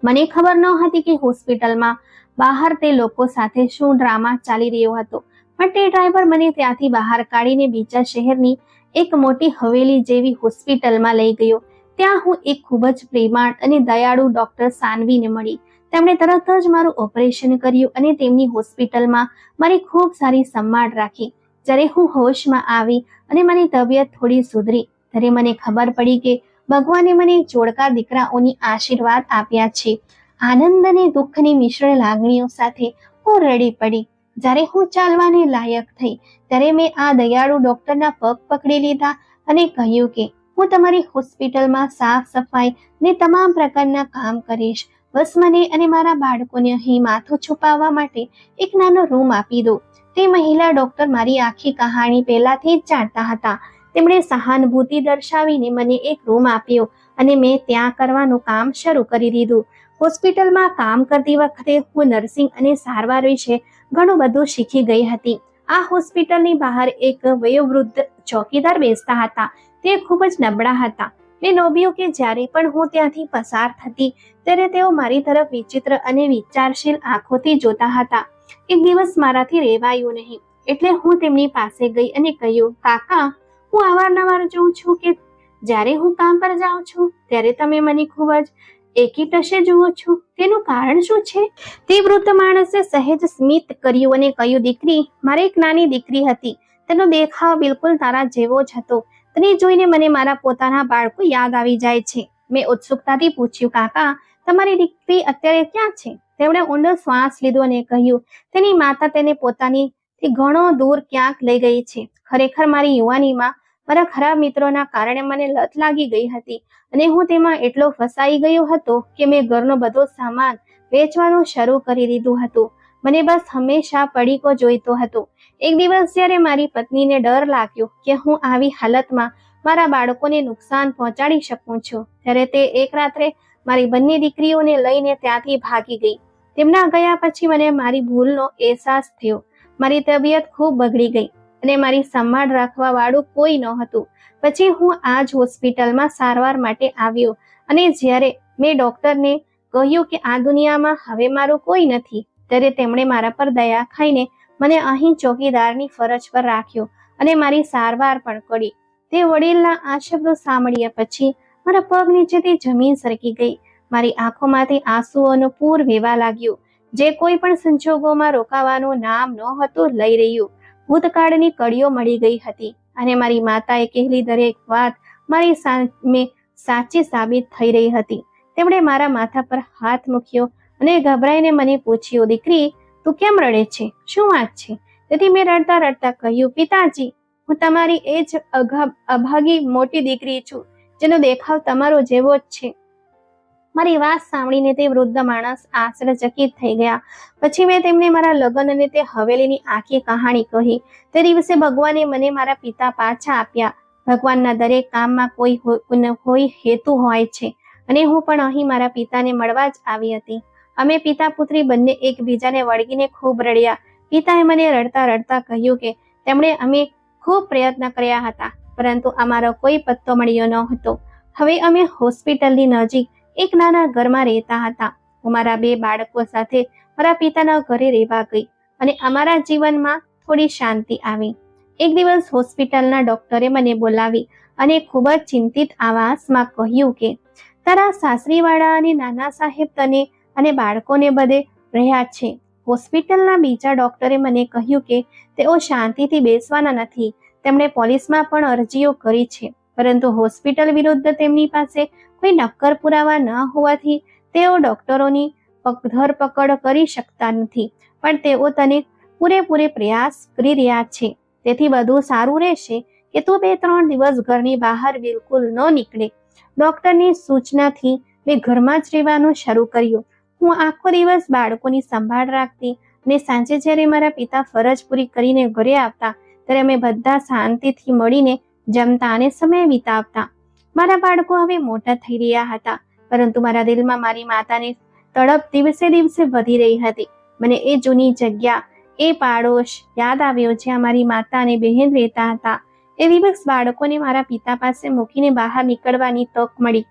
મને ખબર ન હતી કે હોસ્પિટલમાં બહાર તે લોકો સાથે શું ડ્રામા ચાલી રહ્યો હતો, પણ તે ડ્રાઈવર મને ત્યાંથી બહાર કાઢીને બીજા શહેરની એક મોટી હવેલી જેવી હોસ્પિટલમાં લઈ ગયો. ત્યાં હું એક ખૂબ જ પ્રેમાળ અને દયાળુ ડોક્ટર સાનવીને મળી. તેમણે તરત જ મારું ઓપરેશન કર્યું અને તેમની હોસ્પિટલમાં મારી ખૂબ સારી સંભાળ રાખી. જ્યારે હું હોશમાં આવી અને મારી તબિયત થોડી સુધરી ત્યારે મને ખબર પડી કે ભગવાને મને જોડકા દીકરાઓની આશીર્વાદ આપ્યા છે. આનંદ અને દુઃખની મિશ્રણ લાગણીઓ સાથે હું રડી પડી. જ્યારે હું ચાલવાને લાયક થઈ ત્યારે મેં આ દયાળુ ડોક્ટરના પગ પકડી લીધા અને કહ્યું કે હું તમારી હોસ્પિટલમાં સાફ સફાઈ ને તમામ પ્રકારના કામ કરીશ. બસ મને અને મારા બાળકોને અહીં માથું છુપાવવા માટે એક નાનો રૂમ આપી દો. તે મહિલા ડોક્ટર મારી આખી કહાણી પહેલાથી જ જાણતા હતા. તેમણે સહાનુભૂતિ દર્શાવીને મને એક રૂમ આપ્યો અને મેં ત્યાં કરવાનું કામ શરૂ કરી દીધું. હોસ્પિટલમાં કામ કરતી વખતે હું નર્સિંગ અને સારવાર વિશે ઘણું બધું શીખી ગઈ હતી. આ હોસ્પિટલની બહાર એક વયોવૃદ્ધ ચોકીદાર બેસતા હતા. તે ખૂબ જ નબળા હતા. મેં નોંધ્યું કે જ્યારે પણ હું ત્યાંથી પસાર થતી ત્યારે તેઓ મારી તરફ વિચિત્ર અને વિચારશીલ આંખોથી જોતા હતા. એક દિવસ મારાથી રહેવાયું નહીં એટલે હું તેમની પાસે ગઈ અને કહ્યું, કાકા, હું અવારનવાર જોઉં છું કે જ્યારે હું કામ પર જાઉં છું ત્યારે તમે મને ખૂબ જ એકી ટશે જુઓ છો. તેનું કારણ શું છે? તે વૃદ્ધ માણસે સહેજ સ્મિત કર્યું અને કહ્યું, દીકરી, મારે એક નાની દીકરી હતી. તેનો દેખાવ બિલકુલ તારા જેવો જ હતો. તેને જોઈને મને મારા પોતાના બાળકો યાદ આવી જાય છે. મેં ઉત્સુકતાથી પૂછ્યું, કાકા, તમારી દીકરી અત્યારે ક્યાં છે? તેમણે ઊંડો શ્વાસ લીધો અને કહ્યું, તેની માતા તેને પોતાનીથી ઘણો દૂર ક્યાંક લઈ ગઈ છે. ખરેખર મારી યુવાનીમાં મારા ખરાબ મિત્રોના કારણે મને લત લાગી ગઈ હતી અને હું તેમાં એટલો ફસાઈ ગયો હતો કે મેં ઘરનો બધો સામાન વેચવાનું શરૂ કરી દીધું હતું. મને બસ હંમેશા પડીકો જોઈતો હતો. એક દિવસ જ્યારે મારી પત્નીને ડર લાગ્યો કે હું આવી હાલતમાં મારા બાળકોને નુકસાન પહોંચાડી શકું છું ત્યારે તે એક રાત્રે મારી બંને દીકરીઓને લઈને ત્યાંથી ભાગી ગઈ. તેમના ગયા પછી મને મારી ભૂલનો અહેસાસ થયો. મારી તબિયત ખૂબ બગડી ગઈ અને મારી સંભાળ રાખવા વાળું કોઈ ન હતું. પછી હું આ જ હોસ્પિટલમાં સારવાર માટે આવ્યો અને જ્યારે મેં ડોક્ટરને કહ્યું કે આ દુનિયામાં હવે મારું કોઈ નથી ત્યારે તેમણે મારા પર દયા ખાઈને મને અહીં ચોકીદારની ફરજ પર રાખ્યો અને મારી સારવાર પણ કરી. તે વડીલના આ શબ્દો સાંભળ્યા પછી મારા પગ નીચેથી જમીન સરકી ગઈ. મારી આંખોમાંથી આંસુઓનું પૂર વહેવા લાગ્યું જે કોઈ પણ સંજોગોમાં રોકાવાનું નામ નહોતું લઈ રહ્યું. ભૂતકાળની કડીઓ મળી ગઈ હતી અને મારી માતાએ કહેલી દરેક વાત મારી સામે સાચી સાબિત થઈ રહી હતી. તેમણે મારા માથા પર હાથ મૂક્યો અને ગભરાઈને મને પૂછ્યું, દીકરી, તું કેમ રડે છે? શું વાત છે? તેથી મેં રડતા રડતા કહ્યું, પિતાજી, હું તમારી એ જ અભાગી મોટી દીકરી છું, જેનો દેખાવ તમારો જેવો જ છે. મારી વાત સાંભળીને તે વૃદ્ધ માણસ આશ્ચર્યચકિત થઈ ગયા. પછી મેં તેમને મારા લગ્ન અને તે હવેલીની આખી કહાણી કહી. તે દિવસે ભગવાને મને મારા પિતા પાછા આપ્યા. ભગવાનના દરેક કામમાં કોઈ હેતુ હોય છે, અને હું પણ અહીં મારા પિતાને મળવા જ આવી હતી. અમે પિતા પુત્રી બંને એકબીજાને વળગીને ખૂબ રડ્યા. પિતાએ મને રડતા રડતા કહ્યું કે તેમણે અમે ખૂબ પ્રયત્ન કર્યા હતા, પરંતુ અમારો કોઈ પત્તો મળ્યો ન હતો. હવે અમે હોસ્પિટલની નજીક એક નાના ઘરમાં રહેતા હતા. હું મારા 2 બાળકો સાથે મારા પિતાના ઘરે રહેવા ગઈ, અને અમારા જીવનમાં થોડી શાંતિ આવી. એક દિવસ હોસ્પિટલના ડોક્ટરે મને બોલાવી અને ખૂબ જ ચિંતિત આવાજમાં કહ્યું કે તારા સાસરીવાળા અને નાના સાહેબ તને અને બાળકોને બધે રહ્યા છે. હોસ્પિટલના બીજા ડોક્ટરે મને કહ્યું કે તેઓ શાંતિથી બેસવાના નથી. તેમણે પોલીસમાં પણ અરજીઓ કરી છે, પરંતુ હોસ્પિટલ વિરુદ્ધ તેમની પાસે કોઈ નક્કર પુરાવા ન હોવાથી તેઓ ડોક્ટરોની ધરપકડ કરી શકતા નથી. પણ તેઓ તને પૂરેપૂરો પ્રયાસ કરી રહ્યા છે. તેથી બધું સારું રહેશે કે તું 2-3 દિવસ ઘરની બહાર બિલકુલ ન નીકળે. ડોક્ટરની સૂચનાથી મેં ઘરમાં જ રહેવાનું શરૂ કર્યું. હું આખો દિવસ બાળકોની સંભાળ રાખતી, અને સાંજે જ્યારે મારા પિતા ફરજ પૂરી કરીને ઘરે આવતા ત્યારે અમે બધા શાંતિથી મળીને જમતા અને સમય વિતાવતા. મારા બાળકો હવે મોટા થઈ રહ્યા હતા, પરંતુ મારા દિલમાં મારી માતાની તડપ દિવસે દિવસે વધી રહી હતી. મને એ જૂની જગ્યા, એ પાડોશ યાદ આવ્યો જ્યાં મારી માતા અને બહેન રહેતા હતા. એ દિવસ બાળકોને મારા પિતા પાસે મૂકીને બહાર નીકળવાની તક મળી.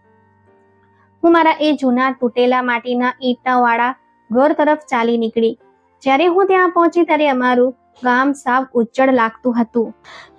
હું મારા એ જૂના તૂટેલા માટીના ઈંટાવાળા ઘર તરફ ચાલી નીકળી. જ્યારે હું ત્યાં પહોંચી ત્યારે અમારું ગામ સાવ ઉજ્જડ લાગતું હતું.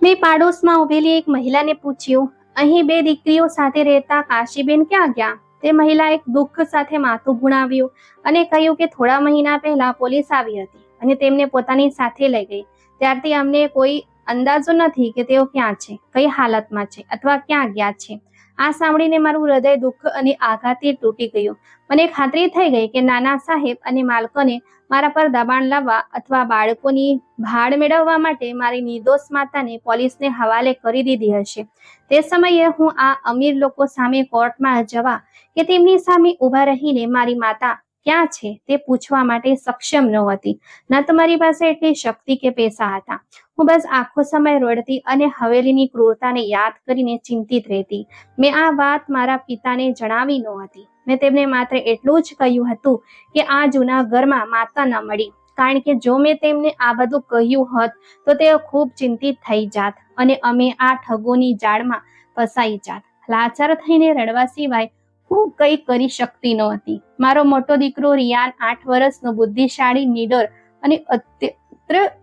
મેં પાડોશમાં ઉભેલી એક મહિલાને પૂછ્યું, અહીં 2 દીકરીઓ સાથે રહેતા કાશીબેન ક્યાં ગયા? તે મહિલા એક દુઃખ સાથે માથું ગુણાવ્યું અને કહ્યું કે થોડા મહિના પહેલા પોલીસ આવી હતી અને તેમને પોતાની સાથે લઈ ગઈ. ત્યારથી અમને કોઈ અંદાજો નથી કે તેઓ ક્યાં છે, કઈ હાલતમાં છે અથવા ક્યાં ગયા છે. આ સાંભળીને મારું હૃદય દુઃખ અને આઘાતથી તૂટી ગયું. મને ખાતરી થઈ ગઈ કે નાના સાહેબ અને માલકોને મારા પર દબાણ લાવવા અથવા બાળકોની ભાડ મેળવવા માટે મારી નિર્દોષ માતાને પોલીસને હવાલે કરી દીધી હશે. તે સમયે હું આ અમીર લોકો સામે કોર્ટમાં જવા કે તેમની સામે ઊભા રહીને મારી માતા ક્યાં છે તે પૂછવા માટે સક્ષમ ન હતી. ન તો મારી પાસે એટલી શક્તિ કે પૈસા હતા. હું બસ આખો સમય રડતી અને હવેલીની ક્રૂરતાને યાદ કરીને ચિંતિત રહેતી. મેં આ વાત મારા પિતાને જણાવી નહોતી. મેં તેમને માત્ર એટલું જ કહ્યું હતું કે આ જૂના ઘરમાં માતા ન મળી, કારણ કે જો મેં તેમને આ બધું કહ્યું હોત તો તેઓ ખૂબ ચિંતિત થઈ જાત અને અમે આ ઠગોની જાળમાં ફસાઈ જાત. લાચાર થઈને રડવા સિવાય હું કંઈ કરી શકતી નહોતી. મારો મોટો દીકરો રિયાન 8 વર્ષનો, બુદ્ધિશાળી, નીડર અને અત્યંત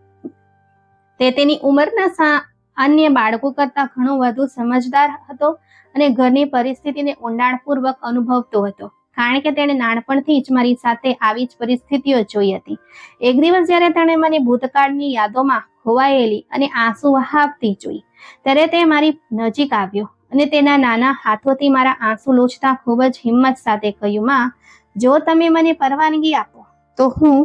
તે તેની ઉંમરના અન્ય બાળકો કરતાં ઘણો વધુ સમજદાર હતો અને ઘરની પરિસ્થિતિને ઊંડાણપૂર્વક અનુભવતો હતો, કારણ કે તેણે નાનપણથી જ મારી સાથે આવી જ પરિસ્થિતિઓ જોઈ હતી. એક દિવસ જ્યારે તેણે મને ભૂતકાળની યાદોમાં ખોવાયેલી અને આંસુ વહાવતી જોઈ, ત્યારે તે મારી નજીક આવ્યો અને તેના નાના હાથોથી મારા આંસુ લૂછતા ખૂબ જ હિંમત સાથે કહ્યું, માં, જો તમે મને પરવાનગી આપો તો હું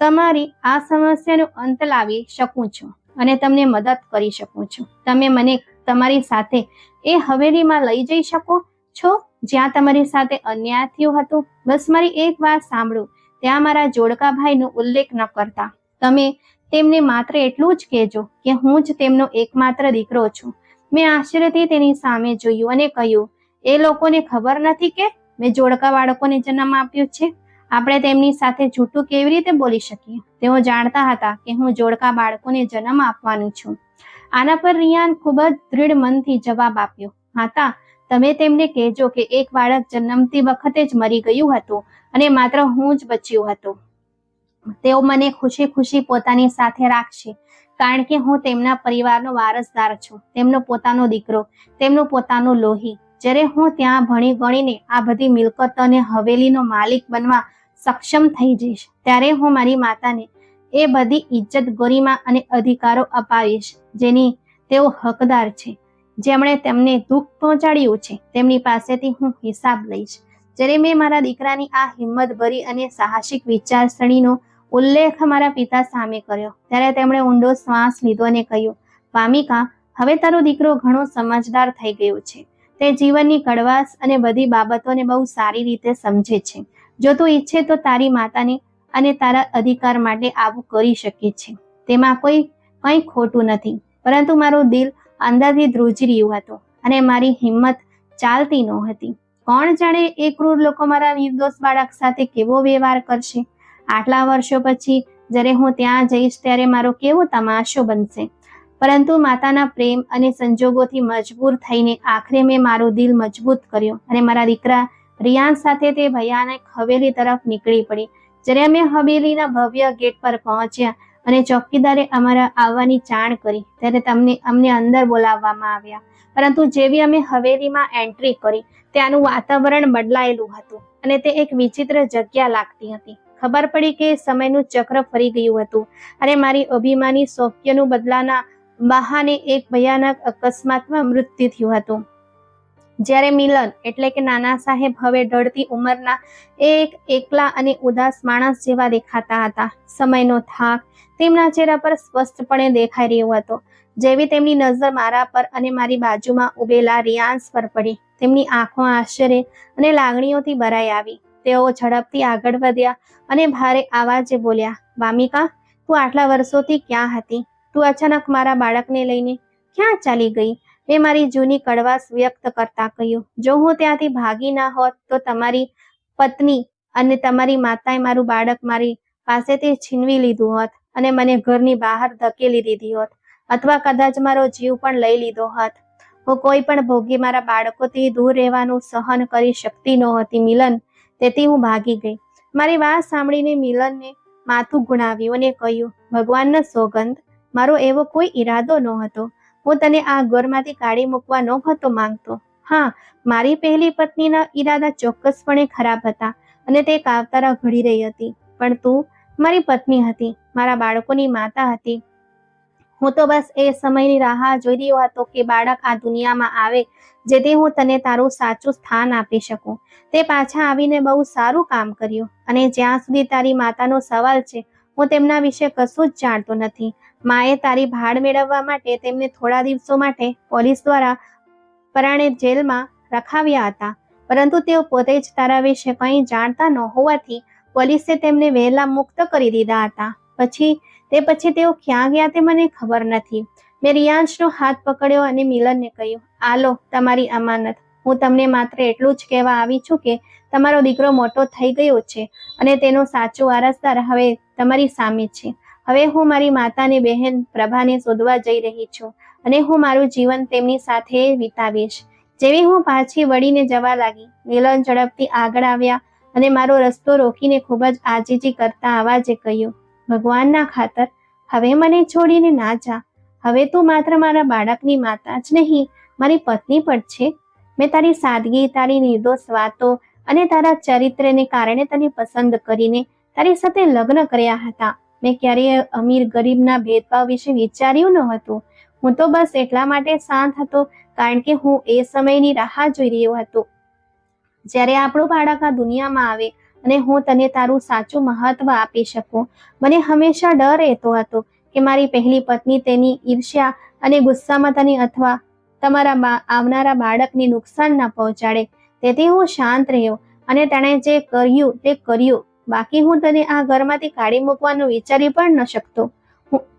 તમારી આ સમસ્યાનો અંત લાવી શકું છું અને તમને મદદ કરી શકું છું. તમે મને તમારી સાથે એ હવેલીમાં લઈ જઈ શકો છો જ્યાં તમારી સાથે અન્યાય થયો હતો. બસ મારી એક વાત સાંભળો, ત્યાં મારા જોડકા ભાઈનો ઉલ્લેખ ન કરતા. તમે તેમને માત્ર એટલું જ કહેજો કે હું જ તેમનો એકમાત્ર દીકરો છું. મેં આશ્ચર્યથી તેની સામે જોયું અને કહ્યું, એ લોકોને ખબર નથી કે મેં જોડકા બાળકોને જન્મ આપ્યો છે? આપણે તેમની સાથે જૂઠું કેવી રીતે બોલી શકીએ? તેઓ જાણતા હતા કે હું જોડકા બાળકોને જન્મ આપવાનું છું. આના પર રિયાન ખૂબ જ દૃઢ મનથી જવાબ આપ્યો, માતા, તમે તેમને કહેજો કે એક બાળક જન્મતી વખતે જ મરી ગયું હતું અને માત્ર હું જ બચ્યો હતો. તેઓ મને ખુશી ખુશી પોતાની સાથે રાખશે, કારણ કે હું તેમના પરિવારનો વારસદાર છું, તેમનો પોતાનો દીકરો, તેમનું પોતાનું લોહી. જ્યારે હું ત્યાં ભણી ગણીને આ બધી મિલકત અને હવેલીનો માલિક બનવા સક્ષમ થઈ જઈશ, ત્યારે હું મારી માતાને એ બધી ઇજ્જત, ગરિમા અને અધિકારો અપાવીશ જેની તેઓ હકદાર છે. જેમણે તેમને દુઃખ પહોંચાડ્યું છે તેમની પાસેથી હું હિસાબ લઈશ. જ્યારે મેં મારા દીકરાની આ હિંમતભરી અને સાહસિક વિચારસરણીનો ઉલ્લેખ મારા પિતા સામે કર્યો ત્યારે તેમણે ઊંડો શ્વાસ લીધો અને કહ્યું, પામિકા, હવે તારો દીકરો ઘણો સમજદાર થઈ ગયો છે. તે જીવનની કડવાશ અને બધી બાબતોને બહુ સારી રીતે સમજે છે. જો તું ઈચ્છે તો તારી માતાને અને તારા અધિકાર માટે આવું કરી શકે છે. તેમાં કંઈ ખોટું નથી. પરંતુ મારું દિલ અંદરથી ધ્રુજી રહ્યું હતું અને મારી હિંમત ચાલતી નહોતી. કોણ જાણે એ ક્રૂર લોકો મારા નિર્દોષ બાળક સાથે કેવો વ્યવહાર કરશે. આટલા વર્ષો પછી જ્યારે હું ત્યાં જઈશ ત્યારે મારો કેવો તમાશો બનશે. પરંતુ માતાના પ્રેમ અને સંજોગોથી મજબૂર થઈને આખરે મેં મારું દિલ મજબૂત કર્યું અને મારા દીકરા રિયાન સાથે તે ભયાનક હવેલી તરફ નીકળી પડી. જ્યારે અમે હવેલીના ભવ્ય ગેટ પર પહોંચ્યા અને ચોકીદારે અમારા આવવાની જાણ કરી ત્યારે અમને અંદર બોલાવવામાં આવ્યા. પરંતુ જેવી અમે હવેલીમાં એન્ટ્રી કરી ત્યાંનું વાતાવરણ બદલાયેલું હતું અને તે એક વિચિત્ર જગ્યા લાગતી હતી. ખબર પડી કે સમયનું ચક્ર ફરી ગયું હતું અને મારી અભિમાની સૌખ્યનું બદલાના બહાને એક ભયાનક અકસ્માતમાં મૃત્યુ થયું હતું. જ્યારે મિલન એટલે કે નાના સાહેબ હવે ઢળતી ઉંમરના એક એકલા અને ઉદાસ માણસ જેવા દેખાતા હતા. સમયનો થાક તેમના ચહેરા પર સ્પષ્ટપણે દેખાઈ રહ્યો હતો. જેવી તેમની નજર મારા પર અને મારી બાજુમાં ઉભેલા રિયાન્સ પર પડી, તેમની આંખો આશ્ચર્ય અને લાગણીઓથી ભરાઈ આવી. તેઓ ઝડપથી આગળ વધ્યા અને ભારે અવાજે બોલ્યા, વામિકા, તું આટલા વર્ષોથી ક્યાં હતી? તું અચાનક મારા બાળકને લઈને ક્યાં ચાલી ગઈ? મેં મારી જૂની કડવાશ વ્યક્ત કરતા કહ્યું, જો હું ત્યાંથી ભાગી ના હોત તો તમારી પત્ની અને તમારી માતાએ મારું બાળક મારી પાસેથી છીનવી લીધું હોત અને મને ઘરની બહાર ધકેલી દીધી હોત, અથવા કદાચ મારો જીવ પણ લઈ લીધો હોત. હું કોઈ પણ ભોગે મારા બાળકોથી દૂર રહેવાનું સહન કરી શકતી નહોતી મિલન, તેથી હું ભાગી ગઈ. મારી વાત સાંભળીને મિલનને માથું ગુણાવ્યું અને કહ્યું, ભગવાનનો સોગંદ, મારો એવો કોઈ ઈરાદો નહોતો. હું તને આ ઘરમાંથી કાઢી મૂકવા નહોતો માંગતો. હા, મારી પહેલી પત્નીના ઈરાદા ચોક્કસપણે ખરાબ હતા અને તે કાવતરા ઘડી રહી હતી. પણ તું મારી પત્ની હતી, મારા બાળકોની માતા હતી. હું તો બસ એ સમયની રાહ જોઈ રહ્યો હતો કે બાળક આ દુનિયામાં આવે જેથી હું તને તારું સાચું સ્થાન આપી શકું. તે પાછા આવીને બહુ સારું કામ કર્યું અને જ્યાં સુધી તારી માતાનો સવાલ છે, હું તેમના વિશે કશું જ જાણતો નથી. માએ તારી ભાડ મેળવવા માટે તેમને થોડા દિવસો માટે પોલીસ દ્વારા પરાણે જેલમાં રખાવ્યા હતા, પરંતુ તેઓ પોતે જ તારા વિશે કંઈ જાણતા ન હોવાથી પોલીસે તેમને વહેલા મુક્ત કરી દીધા હતા. તે પછી તેઓ ક્યાં ગયા તે મને ખબર નથી. મેં રિયાંશનો હાથ પકડ્યો અને મિલનને કહ્યું, આ લો તમારી અમાનત. હું તમને માત્ર એટલું જ કહેવા આવી છું કે તમારો દીકરો મોટો થઈ ગયો છે અને તેનો સાચો વારસદાર હવે તમારી સામે છે. હવે હું મારી માતાની બહેન પ્રભાને શોધવા જઈ રહી છું અને હું મારું જીવન તેમની સાથે વિતાવીશ. જેવી હું પાછી વળીને જવા લાગી, મિલન ઝડપથી આગળ આવ્યા અને મારો રસ્તો રોકીને ખૂબ જ આજીજી કરતા અવાજે કહ્યું, ભગવાનના ખાતર હવે મને છોડીને ના જા. હવે તું માત્ર મારા બાળકની માતા જ નહીં, મારી પત્ની પણ છે. મેં તારી સાદગી, તારી નિર્દોષ વાતો અને તારા ચરિત્રને કારણે તને પસંદ કરીને તારી સાથે લગ્ન કર્યા હતા. મેં ક્યારેય અમીર ગરીબના ભેદભાવ વિશે વિચાર્યું ન હતું. હું તો બસ એટલા માટે શાંત હતો કારણ કે હું એ સમયની રાહ જોઈ રહ્યો હતો જ્યારે આપણું બાળક આ દુનિયામાં આવે અને હું તને તારું સાચું મહત્વ આપી શકું. મને હંમેશા ડર રહેતો હતો કે મારી પહેલી પત્ની તેની ઈર્ષ્યા અને ગુસ્સામાં તને અથવા તમારા આવનારા બાળકને નુકસાન ના પહોંચાડે. તેથી હું શાંત રહ્યો અને તેણે જે કર્યું તે કર્યું. બાકી હું તને આ ઘરમાંથી કાઢી મૂકવાનું વિચારી પણ ન શકતો.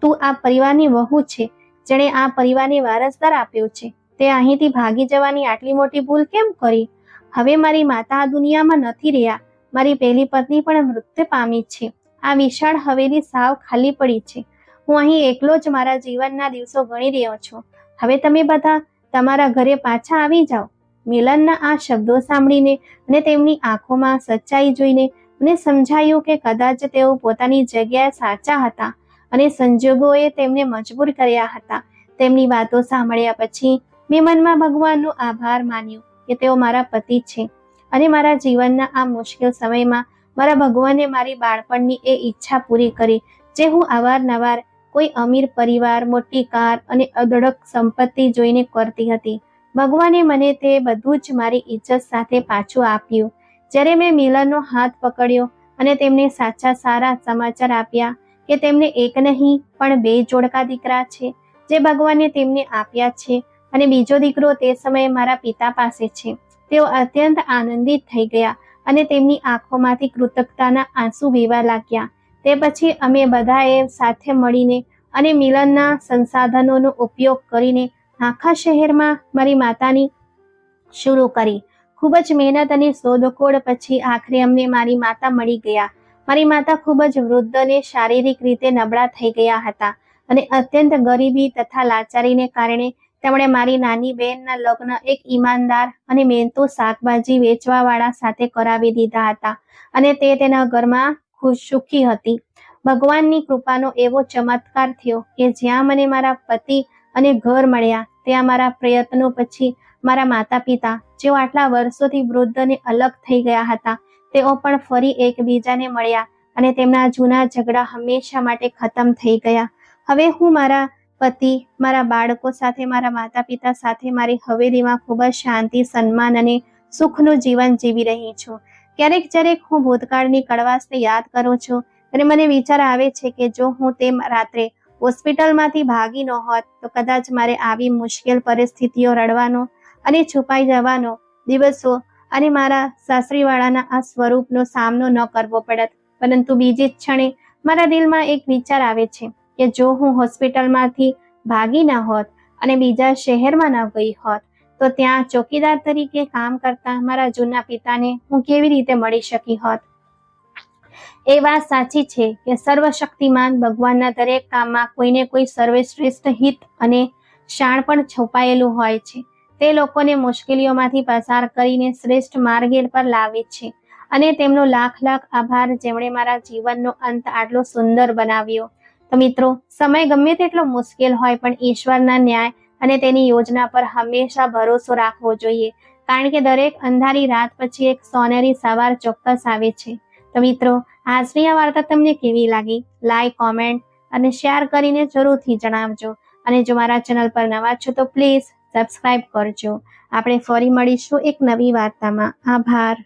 તું આ પરિવારની વહુ છે, જેણે આ પરિવારને વારસદાર આપ્યો છે. તે અહીંથી ભાગી જવાની આટલી મોટી ભૂલ કેમ કરી? હવે મારી માતા આ દુનિયામાં નથી રહ્યા. મારી પહેલી પત્ની પણ મૃત્યુ પામી છે. આ વિશાળ હવેલી સાવ ખાલી પડી છે. હું અહીં એકલો જ મારા જીવનના દિવસો ગણી રહ્યો છું. હવે તમે બધા તમારા ઘરે પાછા આવી જાઓ. મિલનના આ શબ્દો સાંભળીને અને તેમની આંખોમાં સચ્ચાઈ જોઈને મને સમજાયું કે કદાચ તેઓ પોતાની જગ્યાએ સાચા હતા અને સંજોગોએ તેમને મજબૂર કર્યા હતા. તેમની વાતો સાંભળ્યા પછી મેં મનમાં ભગવાનનો આભાર માન્યો કે તેઓ મારા પતિ છે અને મારા જીવનના આ મુશ્કેલ સમયમાં મારા ભગવાને મારી બાળપણની એ ઈચ્છા પૂરી કરી જે હું અવારનવાર કોઈ અમીર પરિવાર, મોટી કાર અને અઢળક સંપત્તિ જોઈને કરતી હતી. ભગવાને મને તે બધું જ મારી ઇજ્જત સાથે પાછું આપ્યું. જ્યારે મેં મિલનનો હાથ પકડ્યો અને તેમને સારા સમાચાર આપ્યા કે તેમને એક નહીં પણ 2 જોડકા દીકરા છે, જે ભગવાને તેમને આપ્યા છે. અને બીજો દીકરો તે સમયે મારા પિતા પાસે છે. તેઓ અત્યંત આનંદિત થઈ ગયા અને તેમની આંખોમાંથી કૃતજ્ઞતાના આંસુ વહેવા લાગ્યા. તે પછી અમે બધાએ સાથે મળીને અને મિલનના સંસાધનોનો ઉપયોગ કરીને આખા શહેરમાં મારી માતાની શરૂ કરી. ખૂબ જ મહેનત અને શોધખોળ પછી આખરે અમને મારી માતા મળી ગયા. મારી માતા ખૂબ જ વૃદ્ધ અને શારીરિક રીતે નબળા થઈ ગયા હતા અને અત્યંત ગરીબી તથા લાચારીને કારણે તેમણે મારી નાની બહેનના લગ્ન એક ઈમાનદાર અને મહેનતુ શાકભાજી વેચવાવાળા સાથે કરાવી દીધા હતા અને તે તેના ઘરમાં સુખી હતી. ભગવાનની કૃપાનો એવો ચમત્કાર થયો કે જ્યાં મને મારા પતિ અને ઘર મળ્યા, ત્યાં મારા પ્રયત્નો પછી મારા માતા પિતા જેઓ આટલા વર્ષોથી વૃદ્ધ અને અલગ થઈ ગયા હતા, તેઓ પણ ફરી એકબીજાને મળ્યા અને તેમના જૂના ઝઘડા હંમેશા માટે ખતમ થઈ ગયા. હવે હું મારા પતિ, મારા બાળકો સાથે, મારા માતા પિતા સાથે મારી હવેલીમાં ખૂબ જ શાંતિ, સન્માન અને સુખનું જીવન જીવી રહી છું. ક્યારેક હું ભૂતકાળની કડવાશને યાદ કરું છું અને મને વિચાર આવે છે કે જો હું તે રાત્રે હોસ્પિટલમાંથી ભાગી ન હોત તો કદાચ મારે આવી મુશ્કેલ પરિસ્થિતિઓ, રડવાનો અને છુપાઈ જવાનો દિવસો અને મારા સાસરીવાળાના આ સ્વરૂપનો સામનો ન કરવો પડત. પરંતુ બીજી જ ક્ષણે મારા દિલમાં એક વિચાર આવે છે કે જો હું હોસ્પિટલમાંથી ભાગી ના હોત અને બીજા શહેરમાં ન ગઈ હોત તો ત્યાં ચોકીદાર તરીકે કામ કરતા મારા જૂના પિતાને હું કેવી રીતે મળી શકી હોત. એ વાત સાચી છે કે સર્વશક્તિમાન ભગવાનના દરેક કામમાં કોઈને કોઈ સર્વશ્રેષ્ઠ હિત અને શાણ પણ છુપાયેલું હોય છે. તે લોકોને મુશ્કેલીઓમાંથી પસાર કરીને શ્રેષ્ઠ માર્ગે પર લાવે છે અને તેમનો લાખ આભાર જેમણે મારા જીવનનો અંત આટલો સુંદર બનાવ્યો. તો મિત્રો, સમય ગમે તેટલો મુશ્કેલ હોય પણ ઈશ્વરના ન્યાય અને તેની યોજના પર હંમેશા ભરોસો રાખવો જોઈએ, કારણ કે દરેક અંધારી રાત પછી એક સોનેરી સવાર ચોક્કસ આવે છે. તો મિત્રો, આજની આ વાર્તા તમને કેવી લાગી? લાઈક, કોમેન્ટ અને શેર કરીને જરૂરથી જણાવજો. અને જો મારા ચેનલ પર નવા છો તો પ્લીઝ સબસ્ક્રાઇબ કરજો. આપણે ફરી મળીશું એક નવી વાર્તામાં. આભાર.